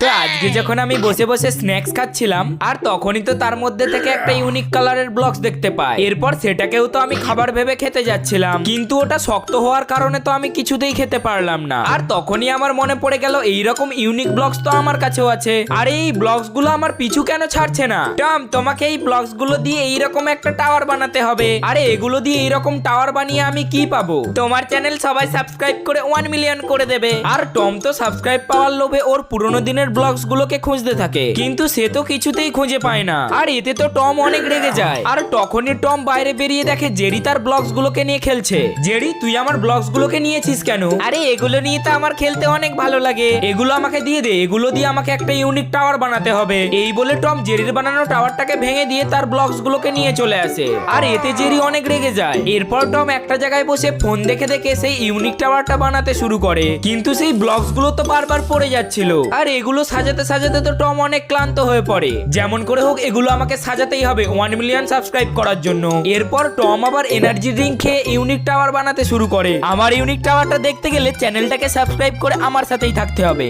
তো আজকে যখন আমি বসে বসে স্ন্যাক্স খাচ্ছিলাম আর তখনই তো তার মধ্যে থেকে একটা ইউনিক কালারের ব্লকস দেখতে পাই। এরপর সেটাকেও তো আমি খাবার ভেবে খেতে যাচ্ছিলাম, কিন্তু ওটা শক্ত হওয়ার কারণে তো আমি কিছুতেই খেতে পারলাম না। আর তখনই আমার মনে পড়ে গেল এইরকম ইউনিক ব্লকস তো আমার কাছেও আছে। আর এই ব্লকস গুলো আমার পিছু কেন ছাড়ছে না? টম, তোমাকে এই ব্লকস গুলো দিয়ে এইরকম একটা টাওয়ার বানাতে হবে। আরে এগুলো দিয়ে এইরকম টাওয়ার বানিয়ে আমি কি পাবো? তোমার চ্যানেল সবাই সাবস্ক্রাইব করে 1 মিলিয়ন করে দেবে। আর টম তো সাবস্ক্রাইব পাওয়ার লোভে ওর পুরোনো দিনের ব্লগস গুলোকে খুঁজতে থাকে, কিন্তু সে তো কিছুতেই খুঁজে পায় না। আর এতে তো টম অনেক রেগে যায়। আর তখনই টম বাইরে বেরিয়ে দেখে জেরি তার ব্লগস গুলোকে নিয়ে খেলছে। জেরি, তুই আমার ব্লগস গুলোকে নিয়েছিস কেন? আরে এগুলো নিয়ে তো আমার খেলতে অনেক ভালো লাগে, এগুলো আমাকে দিয়ে দে, এগুলো দিয়ে আমাকে একটা ইউনিক টাওয়ার বানাতে হবে। এই বলে টম জেরির বানানো টাওয়ারটাকে ভেঙে দিয়ে তার ব্লগস গুলোকে নিয়ে চলে আসে। আর এতে জেরি অনেক রেগে যায়। এরপর টম একটা জায়গায় বসে ফোন দেখে দেখে সেই ইউনিক টাওয়ারটা বানাতে শুরু করে, কিন্তু সেই ব্লগস গুলো তো বারবার পড়ে যাচ্ছিল। আর এগুলো সাজাতে সাজাতে তো টম অনেক ক্লান্ত হয়ে পড়ে। যেমন করে হোক এগুলো আমাকে সাজাতেই হবে 1 মিলিয়ন সাবস্ক্রাইব করার জন্য। এরপর টম আবার এনার্জি ড্রিঙ্ক খেয়ে ইউনিক টাওয়ার বানাতে শুরু করে। আমার ইউনিক টাওয়ারটা দেখতে গেলে চ্যানেলটাকে সাবস্ক্রাইব করে আমার সাথেই থাকতে হবে।